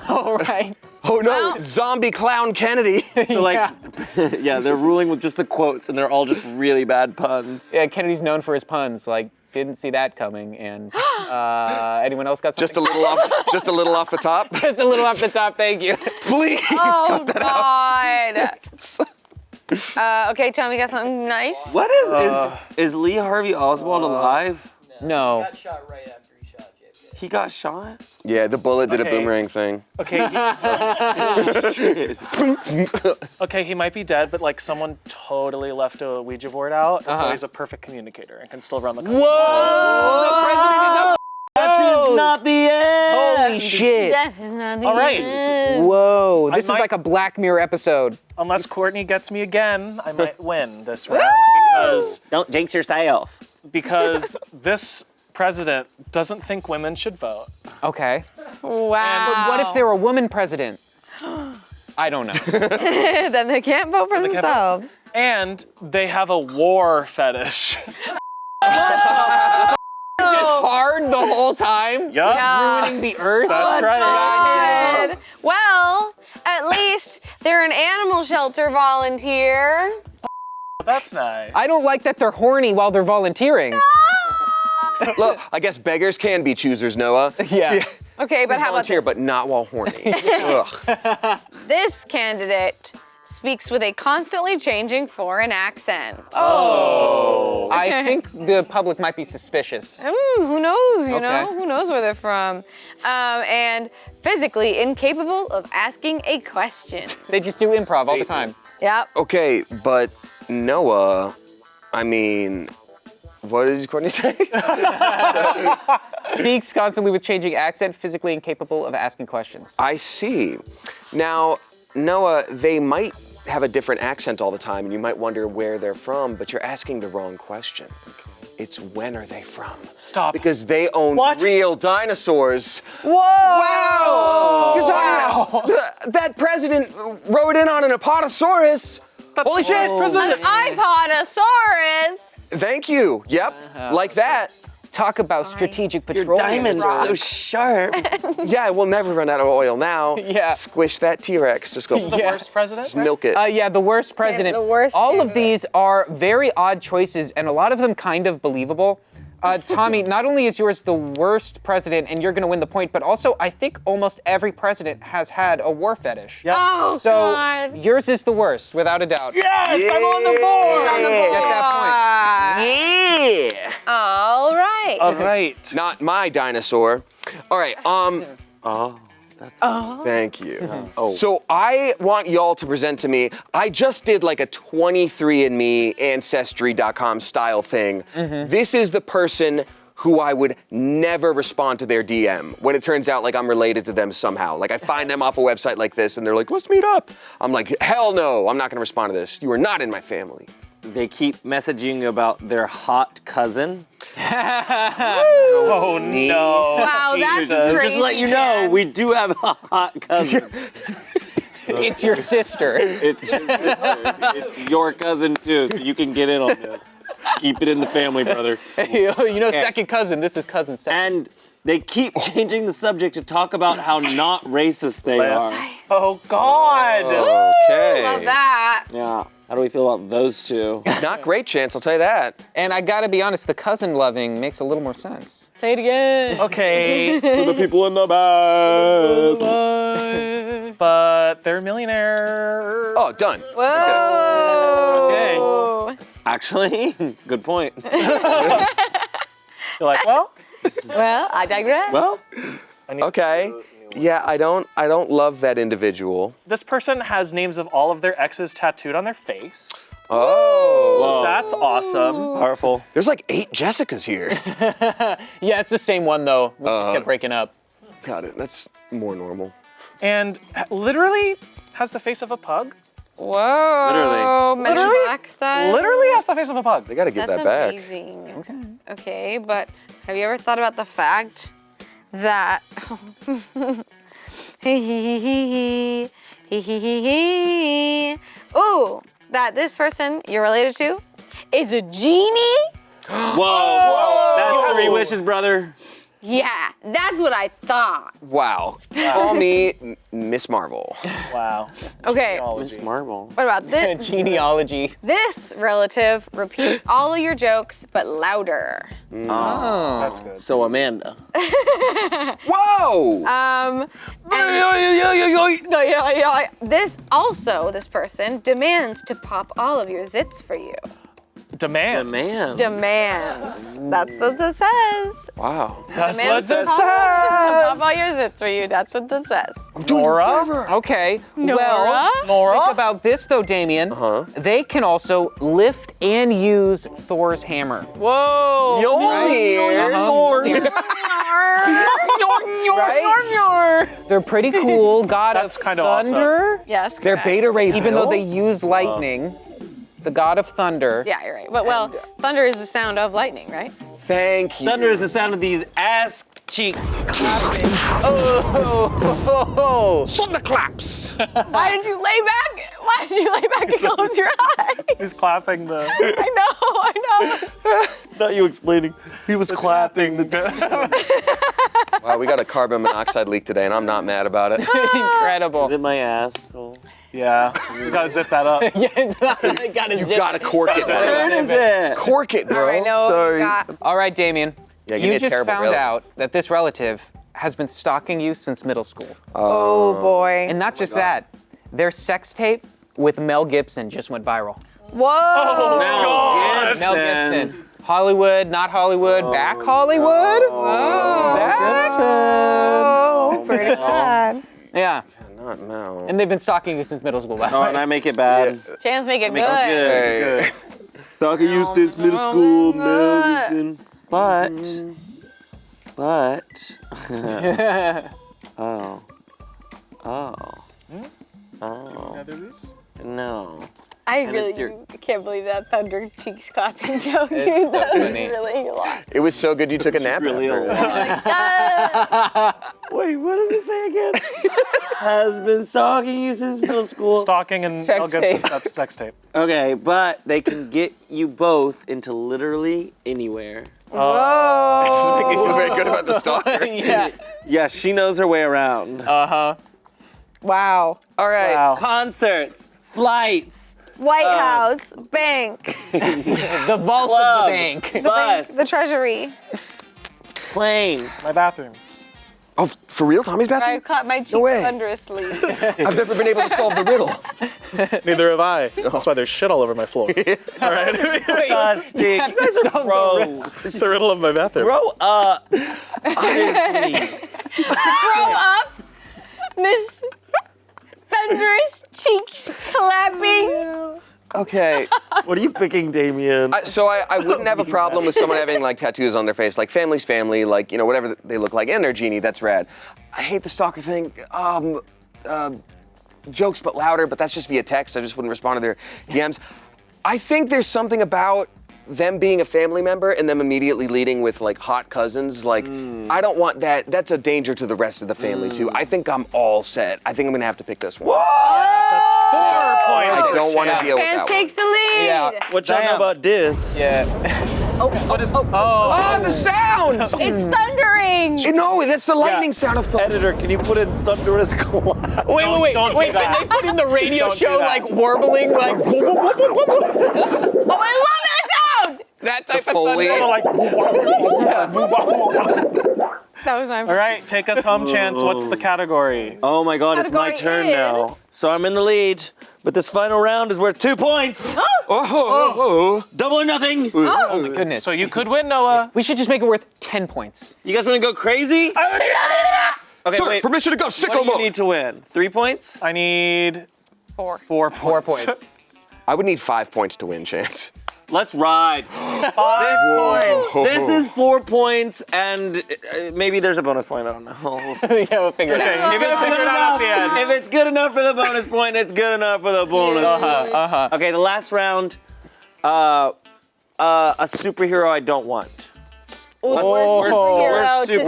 all right. Oh no, Well- zombie clown Kennedy. So like, yeah, they're ruling with just the quotes, and they're all just really bad puns. Yeah, Kennedy's known for his puns. Like, didn't see that coming. And anyone else got something? Just a little off the top. Just a little off the top. Thank you. Please. Oh God. Okay, Tom, you got something nice? What is Lee Harvey Oswald alive? No. Got shot right after he shot JFK. He got shot? Yeah, the bullet did a Okay. boomerang thing. Okay. Okay, he might be dead, but like someone totally left a Ouija board out, so he's a perfect communicator and can still run the country. That is not the end! Holy shit. Death is not the All right. end. Whoa, this is might- like a Black Mirror episode. Unless Courtney gets me again, I might win this round Don't jinx yourself. because this president doesn't think women should vote. Okay. Wow. But what if they're a woman president? I don't know. Then they can't vote for can't vote. themselves. And they have a war fetish. Just hard the whole time? Yup. Yeah. Ruining the earth? That's right. God. Well, at least they're an animal shelter volunteer. That's nice. I don't like that they're horny while they're volunteering. Look, I guess beggars can be choosers, Noah. Yeah. Okay, but how about Volunteer, this? but not while horny. Ugh. This candidate speaks with a constantly changing foreign accent. I think the public might be suspicious. Who knows, you know? Okay. Who knows where they're from? And physically incapable of asking a question. They just do improv all the time. Yep. Okay, but Noah, I mean, what did Courtney say? Speaks constantly with changing accent, physically incapable of asking questions. I see. Now, Noah, they might have a different accent all the time, and you might wonder where they're from, but you're asking the wrong question. It's when are they from? Stop. Because they own What? real dinosaurs. Whoa! Wow! You're talking about that president rode in on an Apatosaurus. Holy shit! An iPodosaurus. Thank you. Yep, like that. Talk about strategic Your petroleum. diamond's so sharp. Yeah, we'll never run out of oil now. Yeah. Squish that T-Rex. Just go. The worst president? Just milk it. Yeah, the worst president. the worst All of candidate. these are very odd choices, and a lot of them kind of believable. Tommy, not only is yours the worst president, and you're going to win the point, but also I think almost every president has had a war fetish. Yep. Oh, So God. yours is the worst, without a doubt. Yes, I'm on the board. On the Get that Yeah. All right. All right. Not my dinosaur. All right. Thank you. So I want y'all to present to me. I just did like a 23andMe Ancestry.com style thing. This is the person who I would never respond to their DM when it turns out like I'm related to them somehow. Like I find them off a website like this and they're like, let's meet up. I'm like, hell no, I'm not gonna respond to this. You are not in my family. They keep messaging you about their hot cousin. Oh no. Wow, that's crazy. Just to let you know, we do have a hot cousin. It's your sister. It's your sister. It's your cousin too, so you can get in on this. Keep it in the family, brother. You know, second cousin. This is cousin second. And they keep changing the subject to talk about how not racist they are. Oh God. Okay. Love that. Yeah. How do we feel about those two? Not great, Chance, I'll tell you that. And I gotta be honest, the cousin loving makes a little more sense. Say it again. Okay. For the people in the back. But they're millionaires. Oh, done. Whoa. Okay. Actually, good point. You're like, well, Well, I digress. Well, Okay. Yeah, I don't love that individual. this person has names of all of their exes tattooed on their face. Oh. That's awesome. powerful. There's like 8 Jessicas here. Yeah, it's the same one though. We just kept breaking up. Got it. That's more normal. And literally has the face of a pug. Whoa. Literally. Men in Literally? Black style. Literally has the face of a pug. They gotta give That's that back. amazing. Okay, but have you ever thought about the fact that ooh, that this person you're related to is a genie? Whoa. That's 3 wishes, brother. Yeah, that's what I thought. Wow. Call me Miss Marvel. Wow. Okay, Miss Marvel. what about this? Genealogy. This relative repeats all of your jokes, but louder. Oh. That's good. So Amanda. Whoa! This person demands to pop all of your zits for you. Demand. Demands. That's what it says. Wow. That's what Demands it to pop says. all your zits for you. That's what it says. Nora. Okay. Nora? Well, Nora. think about this though, Damien. They can also lift and use Thor's hammer. Whoa. Right? They're pretty cool. God That's of kinda awesome. thunder. Yes, They're correct. Beta Ray Even Bill? though they use lightning, the god of thunder. Yeah, you're right. But well, thunder is the sound of lightning, right? Thank you. Thunder is the sound of these ass cheeks clapping. Oh. Thunderclaps! Why did you lay back? Why did you lay back and close your eyes? He's clapping the. I know. Not you explaining. He was clapping. Wow, we got a carbon monoxide leak today, and I'm not mad about it. Incredible. Is it my asshole? Yeah. You gotta zip that up. I gotta You zip gotta cork it, What turn man. is it? Cork it, bro. I know. Sorry. All right, Damien. Yeah, give me you a just terrible found riddle. out that this relative has been stalking you since middle school. Oh boy. And not just that, their sex tape with Mel Gibson just went viral. Whoa. Mel Gibson. Hollywood, not Hollywood, back Hollywood. Oh, pretty bad. Yeah. Not now. And they've been stalking you since middle school, by the Oh, way. and I make it bad. Chance make it good. Hey. Stalking you since middle school, Mel Gibson. But. Oh. No. I And really it's your- can't believe that thunder cheeks clapping joke, dude. It's so That was funny. really a lot. It was so good you took a nap Really a after. lot. Wait, what does it say again? Has been stalking you since middle school. Stalking and Sex Mel tape. Gibson's that's sex tape. Okay, but they can get you both into literally anywhere. Whoa. Making you feel very good about the stalker. Yeah. Yeah, she knows her way around. Wow. All right. Wow. Concerts, flights, White House, banks, The vault club, of the bank. bus, the treasury. plane. My bathroom. Oh, for real? Tommy's I bathroom? clapped my cheeks way. thunderously. I've never been able to solve the riddle. Neither have I. That's why there's shit all over my floor. All right. Disgusting. You guys are gross. It's the riddle of my bathroom. Grow up. Seriously. Grow up, Miss Thunderous Cheeks clapping. Okay. What are you picking, Damien? So I wouldn't have a problem with someone having like tattoos on their face, like family's family, like, you know, whatever they look like, and they're genie, that's rad. I hate the stalker thing. Jokes but louder, but that's just via text. I just wouldn't respond to their DMs. I think there's something about them being a family member and them immediately leading with like hot cousins. Like, I don't want that. That's a danger to the rest of the family too. I think I'm all set. I think I'm gonna have to pick this one. That's 4 points. I don't want to deal with Vance that takes the lead. Yeah. What y'all know about this? Yeah. What is? Oh. one. Oh, the sound! It's thundering. No, that's the lightning sound of thunder. Editor, can you put in thunderous cloud? Wait. don't do Wait, that. can they put in the radio Don't do show that. like warbling, like Oh, I love that sound. that type of Foley. thunder? Like, That was my. all right, take us home, Chance. What's the category? Oh my God, it's my Category turn is- now. So I'm in the lead, but this final round is worth 2 points. Double or nothing. Oh my goodness. So you could win, Noah. We should just make it worth 10 points. You guys want to go crazy? Okay, Sir, wait. permission to go What sicko do you mode. need to win? 3 points? I need 4. 4 points. 4 points. I would need 5 points to win, Chance. Let's ride. 5 points. This is 4 points, and maybe there's a bonus point. I don't know. We'll see. Yeah, we'll figure it Okay, out. he's gonna figure it out at the end. If it's good enough for the bonus point, it's good enough for the bonus. Okay, the last round. A superhero I don't want. Worst superhero. Worst to save you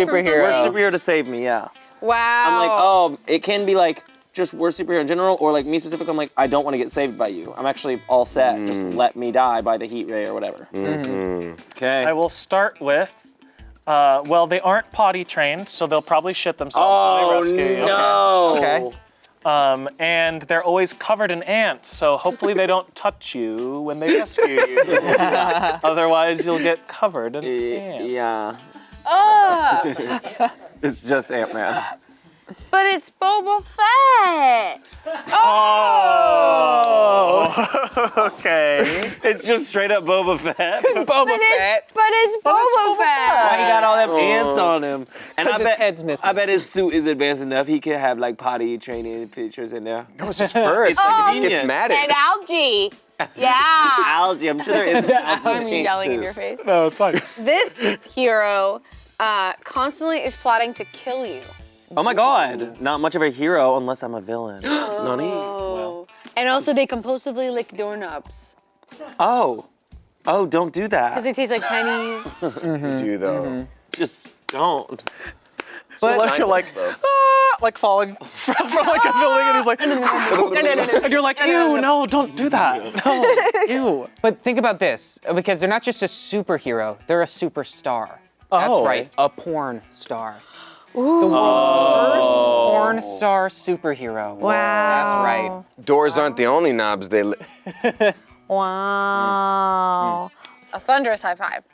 from superhero. Worst something? superhero to save me, yeah. Wow. I'm like, oh, it can be like just worst superhero in general, or like me specifically, I'm like, I don't want to get saved by you. I'm actually all set. Just let me die by the heat ray or whatever. Okay. I will start with, well, they aren't potty trained, so they'll probably shit themselves when they rescue you. no. Okay. And they're always covered in ants, so hopefully they don't touch you when they rescue you. Otherwise, you'll get covered in ants. Yeah. Ugh. It's just Ant-Man. But it's Boba Fett. Okay. It's just straight up Boba Fett. Boba Fett. But it's Boba Fett. He got all them ants on him. And I 'Cause his bet, head's missing. I bet his suit is advanced enough. He could have like potty training features in there. No, it's just fur. It's like it just gets convenient. matted. And algae. Yeah. Algae. I'm sure there is algae. I'm yelling in your face. No, it's fine. This hero constantly is plotting to kill you. Oh my God. Not much of a hero unless I'm a villain. Nani? Oh. And also they compulsively lick doorknobs. Oh. Oh, don't do Because that. they taste like pennies. Do though. Just don't. So like, you're like, like falling from like a building, and he's like, and you're like, ew, no, don't do that. No, ew. But think about this, because they're not just a superhero, they're a superstar. That's Oh. right, a porn star. The world's first porn star superhero. Wow. That's right. Doors aren't the only knobs they. Wow. A thunderous high five.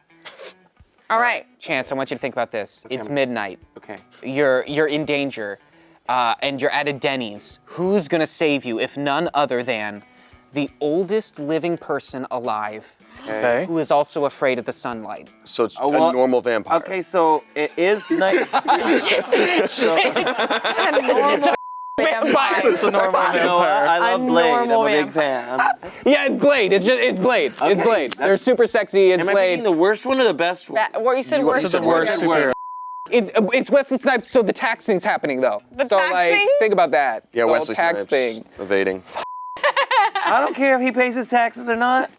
All right. Chance, I want you to think about this. It's midnight. Okay. You're in danger, and you're at a Denny's. Who's gonna save you if none other than the oldest living person alive, Okay. who is also afraid of the sunlight? So it's well, a normal vampire. Okay, so it is night. It's a normal vampire. I love Blade. I'm a normal big vampire. fan. Yeah, it's Blade. It's Blade. Okay, It's Blade. that's- They're super sexy. It's Am I Blade. picking the worst one or the best one? What you said worse said than worse the superhero. It's Wesley Snipes, so the tax thing's happening though. The so tax like, thing? think about that. Yeah, The whole Wesley tax Snipes thing. evading. I don't care if he pays his taxes or not.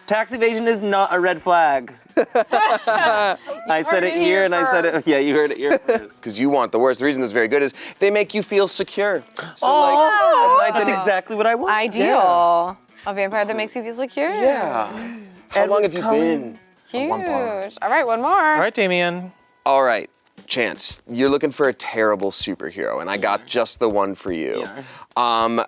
Tax evasion is not a red flag. I said it here and I said it. Yeah, you heard it here first. Because you want the worst. The reason that's very good is they make you feel secure. So Oh, like, at night that's they- exactly what I want. Ideal. A vampire that makes you feel secure. Yeah. How long have you been? Huge. All right, one more. All right, Damien. All right, Chance, you're looking for a terrible superhero, and I got just the one for you. Yeah.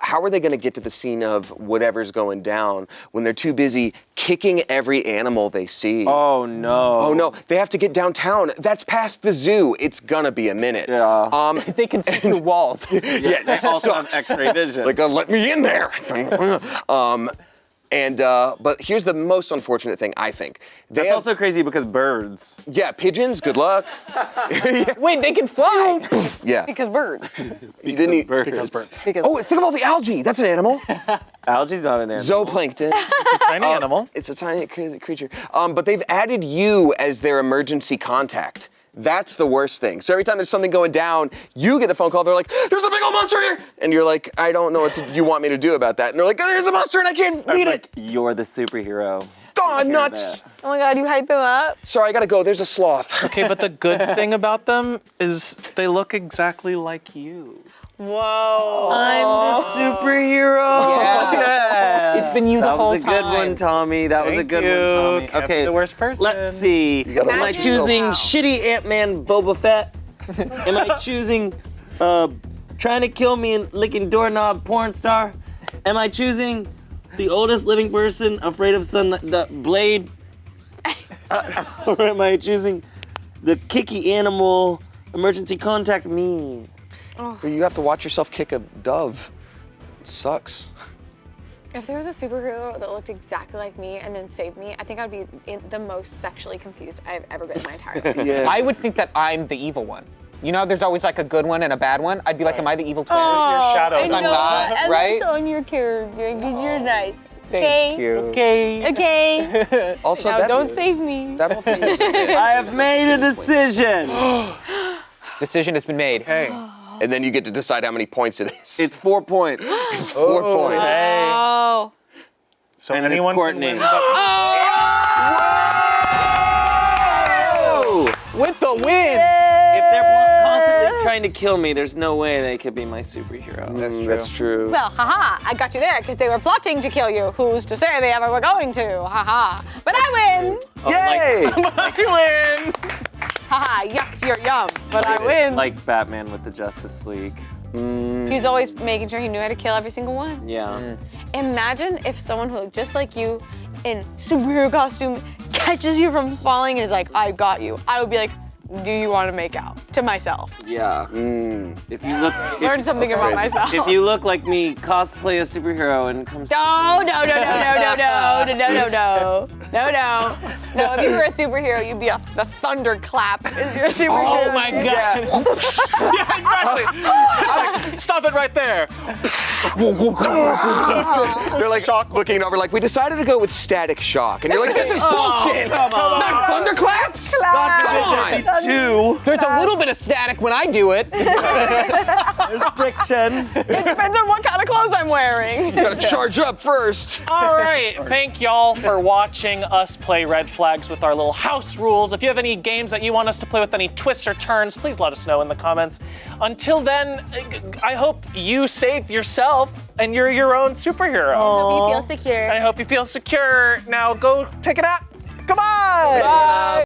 How are they gonna get to the scene of whatever's going down when they're too busy kicking every animal they see? Oh no. Oh no, they have to get downtown. That's past the zoo. It's gonna be a minute. Yeah. They can see through walls. Yeah, they also have X-ray vision. Like, let me in there. And but here's the most unfortunate thing, I think. That's also crazy because birds. Yeah, pigeons, good luck. Wait, they can fly. Yeah. Because birds. You didn't eat Because birds. Because Oh, think of all the algae. That's an animal. Algae's not an animal. Zooplankton. It's a tiny animal. It's a tiny creature. But they've added you as their emergency contact. That's the worst thing. So every time there's something going down, you get a phone call. They're like, "There's a big old monster here," and you're like, "I don't know what you want me to do about that." And they're like, "There's a monster and I can't beat it." You're the superhero. God, nuts. oh my God, you hype him up. Sorry, I gotta go. There's a sloth. Okay, but the good thing about them is they look exactly like you. Whoa. I'm the superhero. Yeah. It's been you the That whole was a time. good one, Tommy. That was a Thank good you. one, Tommy. Can't be Okay, the worst person. let's see. gotta Am I Imagine choosing yourself. shitty Ant-Man Boba Fett? Am I choosing trying to kill me and licking doorknob porn star? Am I choosing the oldest living person afraid of the blade? Or am I choosing the kicky animal emergency contact me? You have to watch yourself kick a dove. It sucks. If there was a superhero that looked exactly like me and then saved me, I think I'd be the most sexually confused I've ever been in my entire life. Yeah. I would think that I'm the evil one. You know, there's always like a good one and a bad one. I'd be like, am I the evil twin? shadow. I I'm know, not, and right? that's on your character, because you're nice. Thank you. Okay. Okay. Also, Now that, don't save me. that whole thing is okay. I have made a decision. Decision has been made. Hey. And then you get to decide how many points it is. It's 4 points. It's 4 points. Hey. Oh. So And it's anyone Courtney. can win. Oh! With the win. If they're constantly trying to kill me, there's no way they could be my superhero. That's true. Well, haha, I got you there because they were plotting to kill you. Who's to say they ever were going to? Haha. But I win. Yay! I win. Haha, yucks, you're yum. But I win. Like Batman with the Justice League. He's always making sure he knew how to kill every single one. Yeah. Imagine if someone who looked just like you in superhero costume catches you from falling and is like, I got you. I would be like, do you want to make out? To myself. Yeah. If you look, Learn something about myself. if you look like me, cosplay a superhero and come. No. No, if you were a superhero, you'd be the thunderclap is your superhero. Oh my God. Yeah, exactly. It's like, stop it right there. They're like looking over, like, we decided to go with static shock. And you're like, this is bullshit! come on. Not thunderclaps? Come on! Two. There's a little bit of static when I do it. There's friction. It depends on what kind of clothes I'm wearing. You gotta charge up first. All right, thank y'all for watching us play Red Flags with our little house rules. If you have any games that you want us to play with, any twists or turns, please let us know in the comments. Until then, I hope you save yourself and you're your own superhero. Hope you feel secure. And I hope you feel secure. Now go take a nap. Goodbye. Bye.